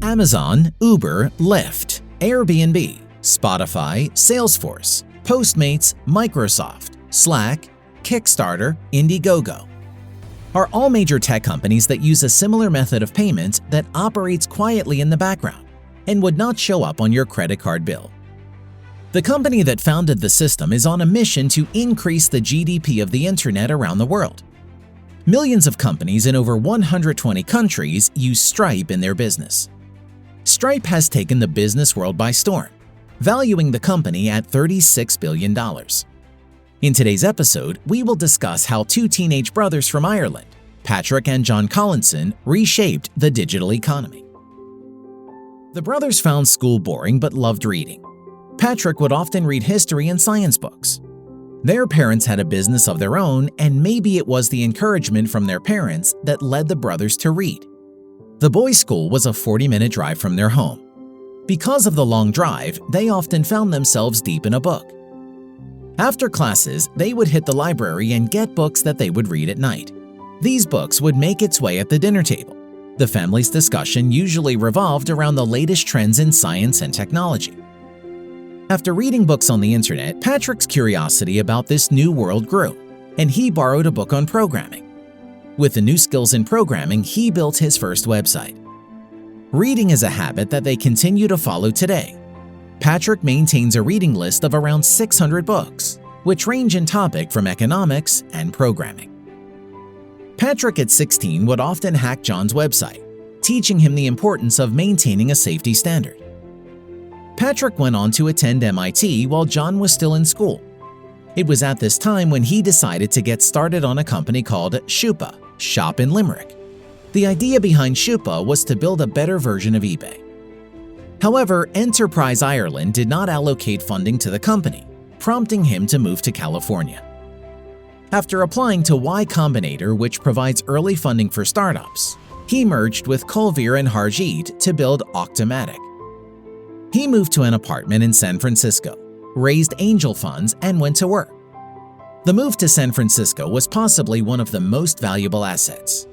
Amazon, Uber, Lyft, Airbnb, Spotify, Salesforce, Postmates, Microsoft, Slack, Kickstarter, Indiegogo are all major tech companies that use a similar method of payment that operates quietly in the background and would not show up on your credit card bill. The company that founded the system is on a mission to increase the GDP of the internet around the world. Millions of companies in over 120 countries use Stripe in their business. Stripe has taken the business world by storm, valuing the company at $36 billion. In today's episode, we will discuss how two teenage brothers from Ireland, Patrick and John Collinson, reshaped the digital economy. The brothers found school boring but loved reading. Patrick would often read history and science books. Their parents had a business of their own, and maybe it was the encouragement from their parents that led the brothers to read. The boys' school was a 40-minute drive from their home. Because of the long drive, they often found themselves deep in a book. After classes, they would hit the library and get books that they would read at night. These books would make its way at the dinner table. The family's discussion usually revolved around the latest trends in science and technology. After reading books on the internet, Patrick's curiosity about this new world grew, and he borrowed a book on programming. With the new skills in programming, he built his first website. Reading is a habit that they continue to follow today. Patrick maintains a reading list of around 600 books, which range in topic from economics and programming. Patrick at 16 would often hack John's website, teaching him the importance of maintaining a safety standard. Patrick went on to attend MIT while John was still in school. It was at this time when he decided to get started on a company called Shupa, Shop in Limerick. The idea behind Shupa was to build a better version of eBay. However, Enterprise Ireland did not allocate funding to the company, prompting him to move to California. After applying to Y Combinator, which provides early funding for startups, he merged with Colvir and Harjeet to build Auctomatic. He moved to an apartment in San Francisco, raised angel funds, and went to work. The move to San Francisco was possibly one of the most valuable assets.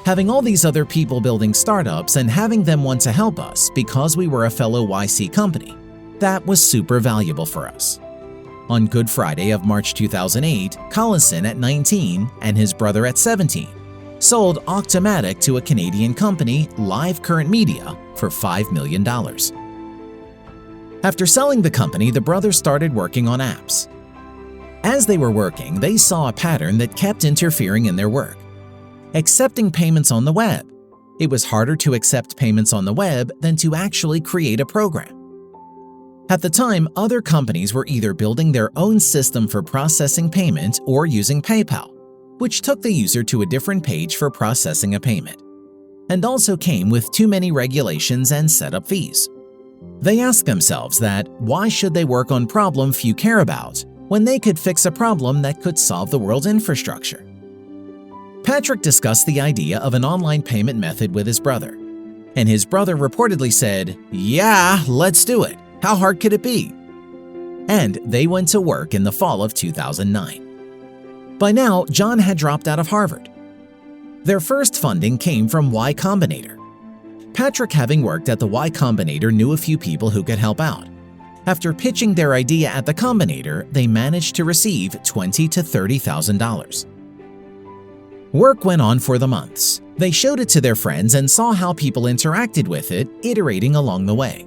Having all these other people building startups and having them want to help us because we were a fellow YC company, that was super valuable for us. On Good Friday of March 2008, Collison at 19 and his brother at 17 sold Auctomatic to a Canadian company, Live Current Media, for $5 million. After selling the company, the brothers started working on apps. As they were working, they saw a pattern that kept interfering in their work. Accepting payments on the web. It was harder to accept payments on the web than to actually create a program. At the time, other companies were either building their own system for processing payment or using PayPal, which took the user to a different page for processing a payment, and also came with too many regulations and setup fees. They asked themselves that why should they work on problem few care about when they could fix a problem that could solve the world's infrastructure? Patrick discussed the idea of an online payment method with his brother, and his brother reportedly said, "Yeah, let's do it. How hard could it be?" And they went to work in the fall of 2009. By now, John had dropped out of Harvard. Their first funding came from Y Combinator. Patrick, having worked at the Y Combinator, knew a few people who could help out. After pitching their idea at the Combinator, they managed to receive $20,000 to $30,000. Work went on for the months. They showed it to their friends and saw how people interacted with it, iterating along the way.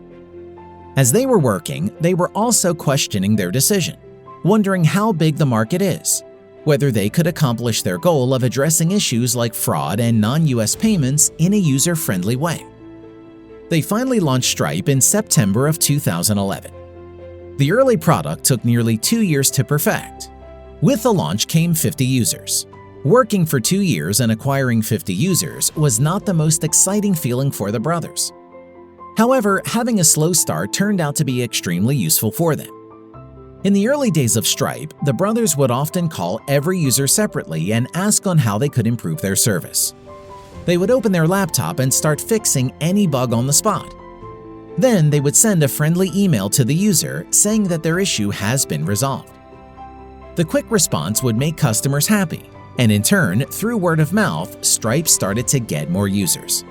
As they were working, they were also questioning their decision, wondering how big the market is, whether they could accomplish their goal of addressing issues like fraud and non-US payments in a user-friendly way. They finally launched Stripe in September of 2011. The early product took nearly 2 years to perfect. With the launch came 50 users. Working for 2 years and acquiring 50 users was not the most exciting feeling for the brothers. However, having a slow start turned out to be extremely useful for them. In the early days of Stripe, the brothers would often call every user separately and ask on how they could improve their service. They would open their laptop and start fixing any bug on the spot. Then they would send a friendly email to the user saying that their issue has been resolved. The quick response would make customers happy, and in turn, through word of mouth, Stripe started to get more users.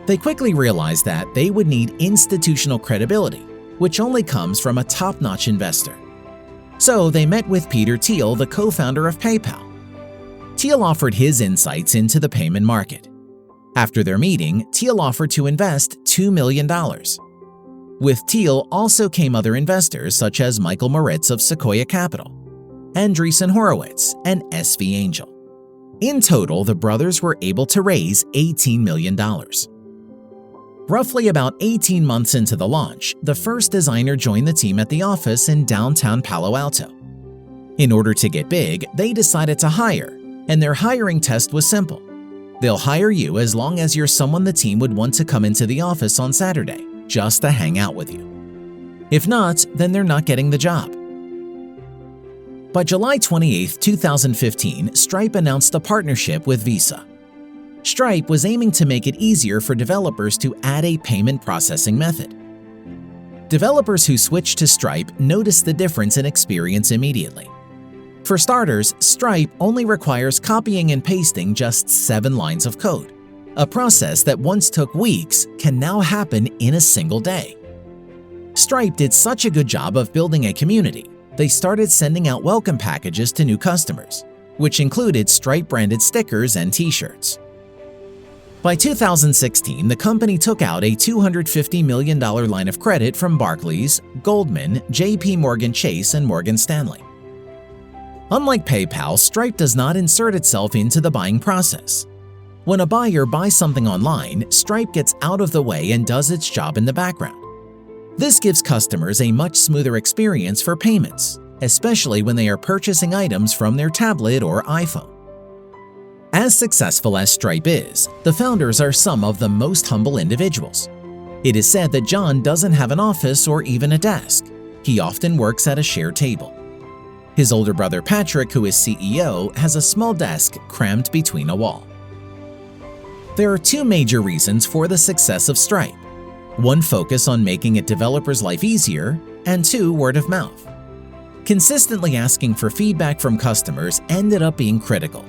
They quickly realized that they would need institutional credibility, which only comes from a top-notch investor. So they met with Peter Thiel, the co-founder of PayPal. Thiel offered his insights into the payment market. After their meeting, Thiel offered to invest $2 million. With Thiel also came other investors such as Michael Moritz of Sequoia Capital, Andreessen Horowitz, and SV Angel. In total, the brothers were able to raise $18 million. Roughly about 18 months into the launch, the first designer joined the team at the office in downtown Palo Alto. In order to get big, they decided to hire, and their hiring test was simple. They'll hire you as long as you're someone the team would want to come into the office on Saturday, just to hang out with you. If not, then they're not getting the job. By July 28, 2015, Stripe announced a partnership with Visa. Stripe was aiming to make it easier for developers to add a payment processing method. Developers who switched to Stripe noticed the difference in experience immediately. For starters, Stripe only requires copying and pasting just 7 lines of code. A process that once took weeks can now happen in a single day. Stripe did such a good job of building a community, they started sending out welcome packages to new customers, which included Stripe-branded stickers and t-shirts. By 2016, the company took out a $250 million line of credit from Barclays, Goldman, JP Morgan Chase, and Morgan Stanley. Unlike PayPal, Stripe does not insert itself into the buying process. When a buyer buys something online, Stripe gets out of the way and does its job in the background. This gives customers a much smoother experience for payments, especially when they are purchasing items from their tablet or iPhone. As successful as Stripe is, the founders are some of the most humble individuals. It is said that John doesn't have an office or even a desk. He often works at a shared table. His older brother Patrick, who is CEO, has a small desk crammed between a wall. There are 2 major reasons for the success of Stripe. 1, focus on making it developers' life easier, and 2, word of mouth. Consistently asking for feedback from customers ended up being critical.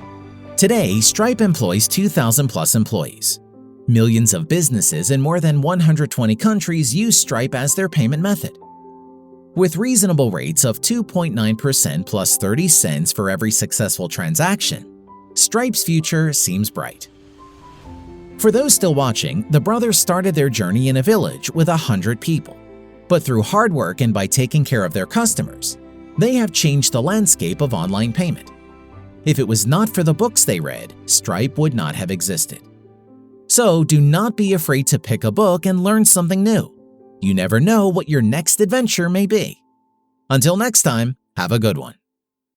Today, Stripe employs 2,000+ employees. Millions of businesses in more than 120 countries use Stripe as their payment method. With reasonable rates of 2.9% plus 30 cents for every successful transaction, Stripe's future seems bright. For those still watching, the brothers started their journey in a village with 100 people. But through hard work and by taking care of their customers, they have changed the landscape of online payment. If it was not for the books they read, Stripe would not have existed. So do not be afraid to pick a book and learn something new. You never know what your next adventure may be. Until next time, have a good one.